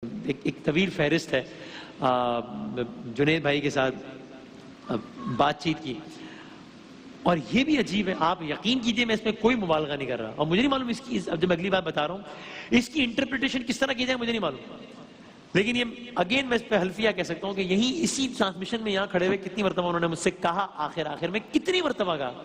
ایک طویل فہرست ہے جنید بھائی کے ساتھ بات چیت کی، اور یہ بھی عجیب ہے، آپ یقین کیجئے میں اس میں کوئی مبالغہ نہیں کر رہا، اور مجھے نہیں معلوم اس کی، اب جب اگلی بات بتا رہا ہوں اس کی انٹرپریٹیشن کس طرح کی جائے مجھے نہیں معلوم، لیکن یہ اگین میں اس پہ حلفیہ کہہ سکتا ہوں کہ یہیں اسی ٹرانسمیشن میں یہاں کھڑے ہوئے کتنی مرتبہ انہوں نے مجھ سے کہا، آخر میں کتنی مرتبہ کہا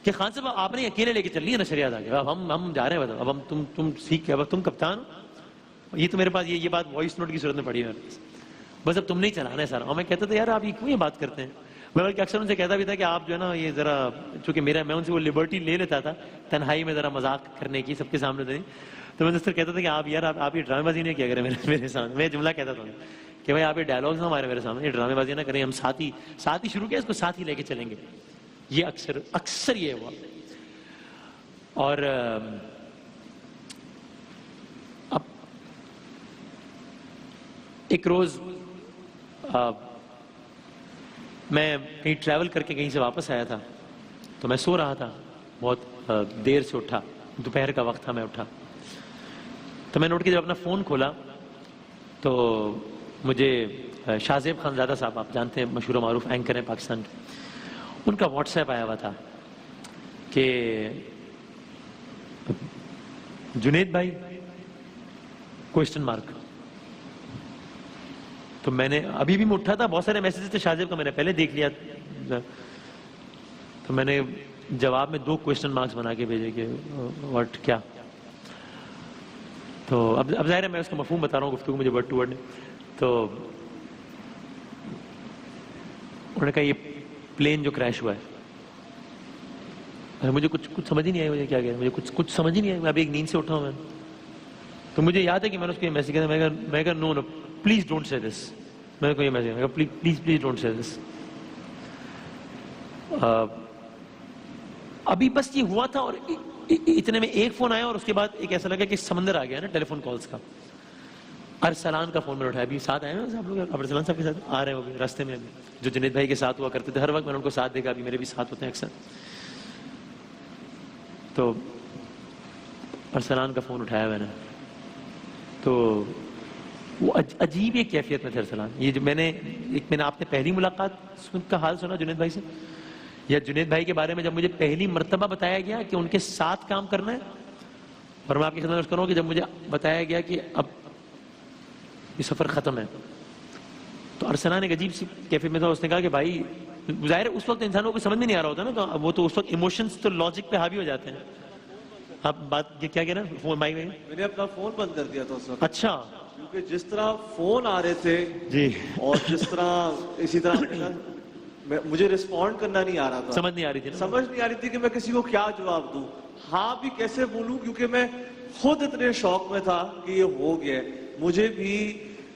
کہ خان صاحب آپ نے اکیلے لے کے چل لیے نشریات آگے، اب ہم جا رہے ہیں، اب ہم تم سیکھ کے، اب تم کپتان ہو، یہ تو میرے پاس یہ بات وائس نوٹ کی صورت میں پڑی ہے، بس اب تم نہیں چلانا ہے سارا، اور میں کہتا تھا یار آپ یہ کیوں یہ بات کرتے ہیں، میں بلکہ اکثر ان سے کہتا بھی تھا کہ آپ جو ہے نا یہ ذرا، چونکہ میں ان سے وہ لبرٹی لے لیتا تھا تنہائی میں ذرا مذاق کرنے کی سب کے سامنے نہیں، تو میں اس سے کہتا تھا کہ آپ یہ ڈرامے بازی نہیں کیا کریں میرے سامنے، میں جملہ کہتا تھا کہ بھائی آپ یہ ڈائلاگز نہ مارے میرے سامنے، یہ ڈرامے بازی نہ کریں، ہم ساتھ ہی شروع کیا، اس کو ساتھ ہی لے کے چلیں گے، یہ اکثر یہ ہوا۔ اور اب ایک روز میں کہیں ٹریول کر کے کہیں سے واپس آیا تھا، تو میں سو رہا تھا، بہت دیر سے اٹھا، دوپہر کا وقت تھا، میں اٹھا تو میں نوٹ کیا، جب اپنا فون کھولا تو مجھے شاہ زیب خان زادہ صاحب، آپ جانتے ہیں مشہور و معروف اینکر ہیں پاکستان کے، ان کا واٹس ایپ آیا ہوا تھا کہ جنید بھائی کوئسچن مارک، تو میں نے ابھی بھی میں اٹھا تھا، بہت سارے میسیجز تھے شاہ زیب کا، میں نے پہلے دیکھ لیا، تو میں نے جواب میں 2 کوئسچن مارکس بنا کے بھیجے کہ واٹ کیا، تو اب ظاہر ہے میں اس کا مفہوم بتا رہا ہوں گفتگو، مجھے ورڈ ٹو ورڈ تو انہوں نے کہا یہ پلین جو کریش ہوا ہے، مجھے کچھ سمجھ ہی نہیں آئی، مجھے کیا کہہ رہا ہے، مجھے کچھ سمجھ ہی نہیں آئی، میں ابھی ایک نیند سے اٹھا ہوں، میں تو مجھے یاد ہے کہ میں نے اس کو یہ میسیج کیا تھا، میں کہا نو پلیز ڈونٹ سے دس، میں نے کو یہ میسیج کیا پلیز ڈونٹ سے دس، ابھی بس یہ ہوا تھا، اور اتنے میں ایک فون آیا، اور اس کے بعد ایک ایسا لگا کہ سمندر آ گیا نا ٹیلی فون کالز کا، ارسلان کا فون میں نے اٹھایا، ابھی ساتھ آئے ہیں آپ لوگ، ارسلان صاحب کے ساتھ آ رہے ہو راستے میں، ابھی جو جنید بھائی کے ساتھ ہوا کرتے تھے ہر وقت، میں نے ان کو ساتھ دیکھا، ابھی میرے بھی ساتھ ہوتے ہیں اکثر، تو ارسلان کا فون اٹھایا میں نے، تو وہ عجیب ایک کیفیت میں تھے ارسلان، یہ جو میں نے آپ نے پہلی ملاقات کا حال سنا جنید بھائی سے، یا جنید بھائی کے بارے میں جب مجھے پہلی مرتبہ بتایا گیا کہ ان کے ساتھ کام کرنا ہے، اور میں آپ کی خدمت کروں کہ جب مجھے بتایا گیا کہ اب یہ سفر ختم ہے، تو ارسلان ایک عجیب سی کیفیت میں تھا، اس نے کہا کہ بھائی ظاہر ہے اس وقت انسانوں کو سمجھ میں نہیں آ رہا ہوتا نا، تو وہ تو اس وقت ایموشنز تو لاجک پہ حاوی ہو جاتے ہیں، آپ بات کیا کہہ رہے ہیں، فون مائک میں میں نے اپنا فون بند کر دیا تھا اس وقت، اچھا، کیونکہ جس طرح فون آ رہے تھے جی، اور جس طرح اسی طرح مجھے رسپونڈ کرنا نہیں آ رہا تھا، سمجھ نہیں آ رہی تھی، سمجھ نہیں آ رہی تھی کہ میں کسی کو کیا جواب دوں، ہاں بھی کیسے بولوں، کیونکہ میں خود اتنے شوق میں تھا کہ یہ ہو گیا، مجھے بھی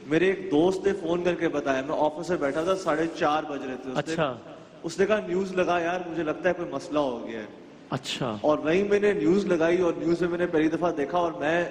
میرے ایک دوست نے فون کر کے بتایا، میں آفس سے بیٹھا تھا، 4:30 بج رہے تھے، اچھا اس نے کہا نیوز لگا یار، مجھے لگتا ہے کوئی مسئلہ ہو گیا ہے، اچھا، اور وہیں میں نے نیوز لگائی، اور نیوز میں نے پہلی دفعہ دیکھا، اور میں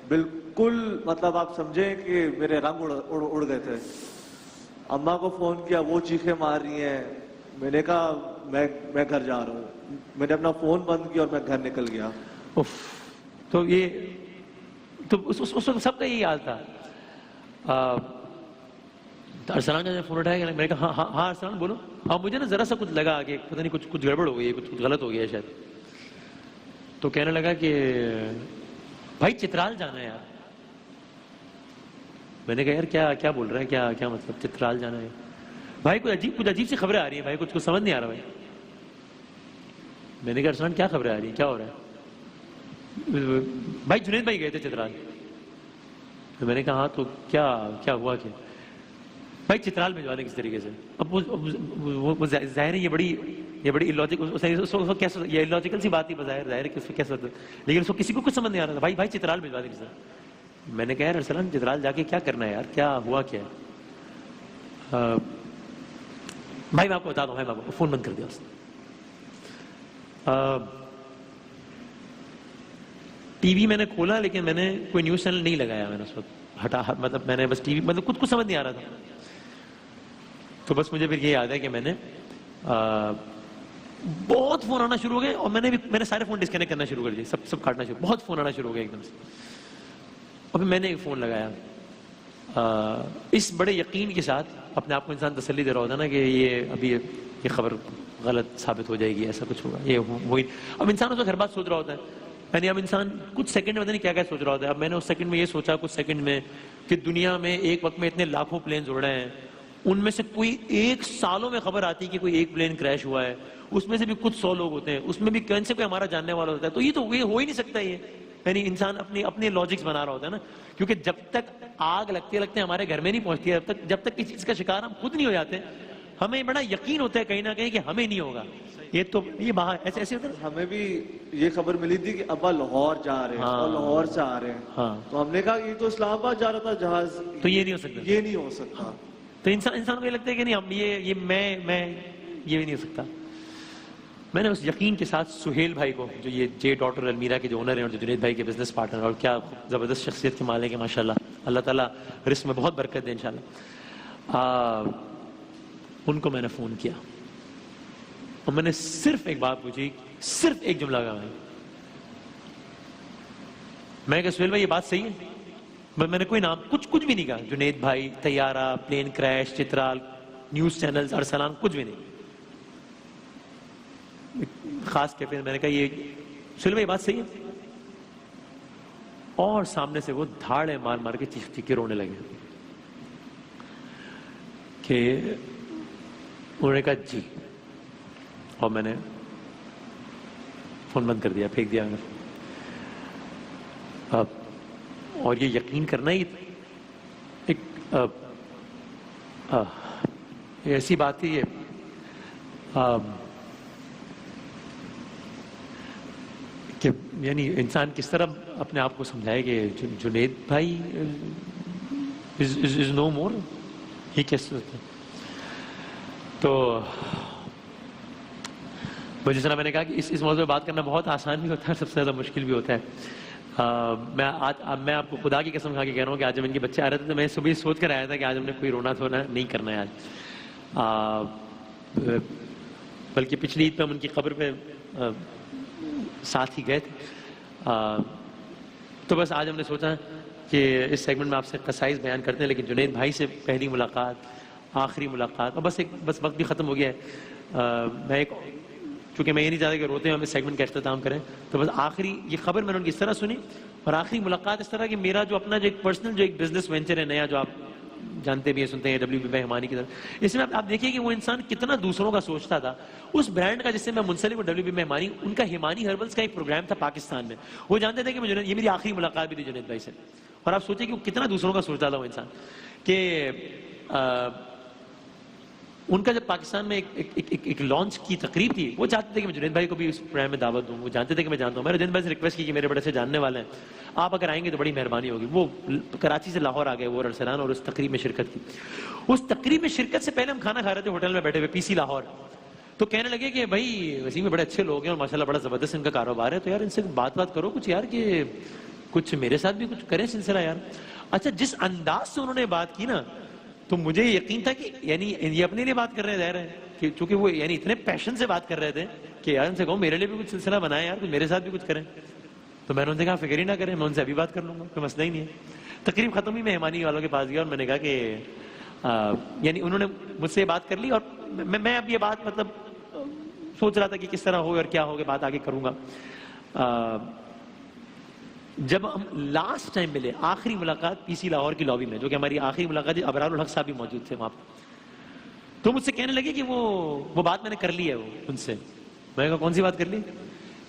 بالکل مطلب آپ سمجھیں کہ میرے رنگ اڑ گئے تھے، اماں کو فون کیا، وہ چیخیں مار رہی ہیں، میں نے کہا میں گھر جا رہا ہوں، میں نے اپنا فون بند کیا اور میں گھر نکل گیا۔ تو یہ تو اس وقت سب کا یہی حال تھا، ارسلان کا فون اٹھایا، میں نے کہا ہاں ارسلان بولو، ہاں مجھے نا ذرا سا کچھ لگا کہ پتہ نہیں کچھ گڑبڑ ہو گئی ہے، کچھ غلط ہو گیا ہے شاید، تو کہنے لگا کہ بھائی چترال جانا ہے یار، میں نے کہا یار کیا بول رہا ہے، کیا مطلب چترال جانا ہے بھائی، کچھ عجیب سی خبریں آ رہی ہیں بھائی، کچھ سمجھ نہیں آ رہا بھائی، میں نے کہا ارسلان کیا خبریں آ رہی ہیں، کیا ہو رہا ہے، بھائی جنید بھائی گئے تھے چترال، تو میں نے کہا ہاں تو کیا ہوا کہ بھائی چترال بھجوا دیں کس طریقے سے، اب وہ ظاہر ہے یہ بڑی یہ الوجیکل سی بات ہی بظاہر، ظاہر ہے کہ اس کو کیسے، لیکن اس کو کسی کو کچھ سمجھ نہیں آ رہا تھا، بھائی چترال بھجوا دیں کس طرح، میں نے کہا یار ارسلان چترال جا کے کیا کرنا ہے یار، کیا ہوا کیا ہے، بھائی میں آپ کو بتا دوں، بھائی فون بند کر دیا اس نے، ٹی وی میں نے کھولا، لیکن میں نے کوئی نیوز چینل نہیں لگایا، میں نے اس وقت ہٹا، مطلب میں نے بس ٹی وی، مطلب کچھ سمجھ نہیں آ رہا تھا، تو بس مجھے پھر یہ یاد ہے کہ میں نے بہت فون آنا شروع ہو گئے، اور میں نے سارے فون ڈسکنیکٹ کرنا شروع کر دیے، سب کاٹنا شروع، بہت فون آنا شروع ہو گئے ایک دم سے، اور پھر میں نے ایک فون لگایا، اس بڑے یقین کے ساتھ اپنے آپ کو انسان تسلی دے رہا ہوتا ہے نا کہ یہ ابھی یہ خبر غلط ثابت ہو جائے گی، ایسا کچھ ہوگا، یہ وہی. اب انسان اس وقت ہر بات سوچ رہا ہوتا ہے، یعنی اب انسان کچھ سیکنڈ میں پتہ نہیں کیا کیا سوچ رہا ہوتا ہے. اب میں نے اس سیکنڈ میں یہ سوچا کچھ سیکنڈ میں کہ دنیا میں ایک وقت میں اتنے لاکھوں پلینز اڑ رہے ہیں، ان میں سے کوئی ایک سالوں میں خبر آتی کہ کوئی ایک پلین کریش ہوا ہے، اس میں سے بھی کچھ 100 لوگ ہوتے ہیں، اس میں بھی کہیں سے کوئی ہمارا جاننے والا ہوتا ہے. تو یہ ہو ہی نہیں سکتا. یہ یعنی انسان اپنے لاجکس بنا رہا ہوتا ہے نا، کیونکہ جب تک آگ لگتے لگتے ہمارے گھر میں نہیں پہنچتی ہے، جب تک کسی چیز کا شکار ہم خود نہیں ہو جاتے، ہمیں بڑا یقین ہوتا ہے کہیں نہ کہیں کہ ہمیں نہیں ہوگا. یہ تو یہ باہر ایسے ہوتا ہے. ہمیں بھی یہ خبر ملی تھی کہ ابا لاہور جا رہے ہیں اور لاہور سے آ رہے ہیں. ہاں تو ہم نے کہا یہ تو اسلام آباد جا رہا تھا جہاز، تو یہ نہیں ہو سکتا. یہ نہیں ہو سکتا. تو انسان کو یہ لگتا ہے کہ نہیں ہم یہ میں یہ بھی نہیں ہو سکتا. میں نے اس یقین کے ساتھ سہیل بھائی کو، جو یہ جے ڈاٹر المیرا کے جو اونر ہیں اور جو جنید بھائی کے بزنس پارٹنر، اور کیا زبردست شخصیت کے مالک ہیں ماشاءاللہ، اللہ تعالیٰ رزق میں بہت برکت دے انشاءاللہ. ان کو میں نے فون کیا اور میں نے صرف ایک بات پوچھی، صرف ایک جملہ کہا. میں کہا سہیل بھائی یہ بات صحیح ہے؟ میں نے کوئی نام کچھ بھی نہیں کہا. جنید بھائی، طیارہ، plane crash, Chitral, news channels, Arslan, کچھ بھی نہیں. خاص کیفے میں نے کہا یہ سہیل بھائی بات صحیح ہے؟ اور سامنے سے وہ دھاڑے مار مار کے چیخ چیخ کے رونے لگے کہ انہوں نے کہا جی. اور میں نے فون بند کر دیا، پھینک دیا. اور یہ یقین کرنا ہی ایک ایسی بات تھی کہ یعنی انسان کس طرح اپنے آپ کو سمجھائے کہ جنید بھائی از نو مور. یہ کیسے ہوتا ہے؟ تو جس طرح میں نے کہا کہ اس موضوع پہ بات کرنا بہت آسان بھی ہوتا ہے، سب سے زیادہ مشکل بھی ہوتا ہے. میں آپ کو خدا کی قسم کھا کے کہہ رہا ہوں کہ آج جب ان کے بچے آ رہے تھے تو میں صبح سوچ کر آیا تھا کہ آج ہم نے کوئی رونا دھونا نہیں کرنا ہے آج. بلکہ پچھلی عید پہ ہم ان کی قبر پہ ساتھ ہی گئے تھے. تو بس آج ہم نے سوچا کہ اس سیگمنٹ میں آپ سے قصائص بیان کرتے ہیں، لیکن جنید بھائی سے پہلی ملاقات، آخری ملاقات، اور بس وقت بھی ختم ہو گیا ہے. چونکہ میں یہ نہیں چاہتا کہ روتے ہیں ہم اس سیگمنٹ کا اختتام کریں، تو بس آخری یہ خبر میں نے ان کی اس طرح سنی، اور آخری ملاقات اس طرح کہ میرا جو اپنا جو ایک پرسنل جو ایک بزنس وینچر ہے نیا، جو آپ جانتے بھی ہیں، سنتے ہیں، WB مہمانی کی طرف، اس میں آپ دیکھیے کہ وہ انسان کتنا دوسروں کا سوچتا تھا. اس برانڈ کا جس سے میں منسلک ہوں WB مہمانی، ان کا ہیمانی ہربلز کا ایک پروگرام تھا پاکستان میں. وہ جانتے تھے کہ یہ میری آخری ملاقات بھی تھی جنید بھائی سے. اور آپ سوچیں کہ وہ کتنا دوسروں کا سوچتا تھا وہ انسان، کہ ان کا جب پاکستان میں ایک لانچ کی تقریب تھی، وہ چاہتے تھے کہ میں جنید بھائی کو بھی اس پروگرام میں دعوت دوں. وہ جانتے تھے کہ میں جانتا ہوں. میں نے جنید بھائی سے ریکویسٹ کی کہ میرے بڑے سے جاننے والے ہیں، آپ اگر آئیں گے تو بڑی مہربانی ہوگی. وہ کراچی سے لاہور آ گئے، وہ ارسلان، اور اس تقریب میں شرکت کی. اس تقریب میں شرکت سے پہلے ہم کھانا کھا رہے تھے ہوٹل میں بیٹھے ہوئے PC لاہور. تو کہنے لگے کہ بھائی وسیم میں بڑے اچھے لوگ ہیں اور ماشاءاللہ بڑا زبردست ان کا کاروبار ہے، تو یار ان سے بات کرو کچھ یار، کہ کچھ میرے ساتھ بھی کچھ کریں سلسلہ یار. اچھا جس انداز سے انہوں نے بات کی نا، تو مجھے یقین تھا کہ یعنی یہ اپنے لیے بات کر رہے ظاہر ہے کہ چونکہ وہ یعنی اتنے پیشن سے بات کر رہے تھے کہ یار ان سے کہو میرے لیے بھی کچھ سلسلہ بنائے یار، کچھ میرے ساتھ بھی کچھ کریں. تو میں نے ان سے کہا فکر ہی نہ کریں، میں ان سے ابھی بات کر لوں گا، کوئی مسئلہ ہی نہیں ہے. تقریب ختم ہوئی، مہمانی والوں کے پاس گیا اور میں نے کہا کہ یعنی انہوں نے مجھ سے بات کر لی، اور میں اب یہ بات مطلب سوچ رہا تھا کہ کس طرح ہوگا اور کیا ہوگا، بات آگے کروں گا. جب ہم لاسٹ ٹائم ملے، آخری ملاقات PC لاہور کی لابی میں، جو کہ ہماری آخری ملاقات تھی، ابرار الحق صاحب بھی موجود تھے وہاں پہ. تو مجھ سے کہنے لگے کہ وہ بات میں نے کر لی ہے وہ ان سے. میں نے کہا کون سی بات کر لی؟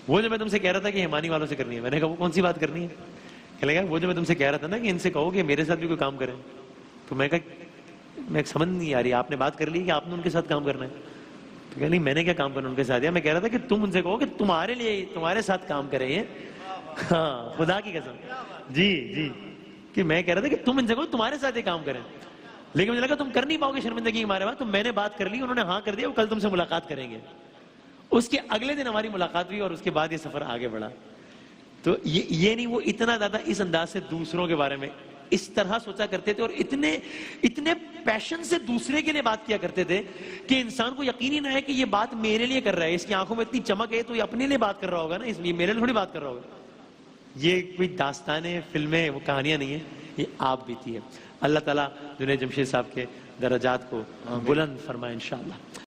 وہ جو میں تم سے کہہ رہا تھا کہ ہیمانی والوں سے کرنی ہے. میں نے کہا وہ کون سی بات کرنی ہے؟ کہنے لگا وہ جو میں تم سے کہہ رہا تھا نا کہ ان سے کہو کہ میرے ساتھ بھی کوئی کام کریں. تو میں کہا میں سمجھ نہیں آ رہی، آپ نے بات کر لی کہ آپ نے ان کے ساتھ کام کرنا ہے. تو کہہ نہیں میں نے کیا کام کرنا ان کے ساتھ، میں کہہ رہا تھا کہ تم ان سے کہو کہ تمہارے لیے تمہارے ساتھ کام کریں یہ. ہاں خدا کی قسم، جی کہ میں کہہ رہا تھا کہ تم ان سے کہو تمہارے ساتھ یہ کام کریں. لیکن مجھے لگا تم کر نہیں پاؤ گے شرمندگی ہمارے بعد. تو میں نے بات کر لی، انہوں نے ہاں کر دیا، وہ کل تم سے ملاقات کریں گے. اس کے اگلے دن ہماری ملاقات ہوئی اور اس کے بعد یہ سفر آگے بڑھا. تو یہ نہیں، وہ اتنا زیادہ اس انداز سے دوسروں کے بارے میں اس طرح سوچا کرتے تھے اور اتنے پیشن سے دوسرے کے لیے بات کیا کرتے تھے کہ انسان کو یقین ہی نہ ہے کہ یہ بات میرے لیے کر رہا ہے. اس کی آنکھوں میں اتنی چمک ہے تو یہ اپنے لیے بات کر رہا ہوگا نا، اس لیے میرے لیے تھوڑی بات کر رہا ہوگا. یہ کوئی داستانیں، فلمیں، وہ کہانیاں نہیں ہیں، یہ آپ بیتی ہے. اللہ تعالیٰ جنید جمشید صاحب کے درجات کو بلند فرمائے انشاءاللہ.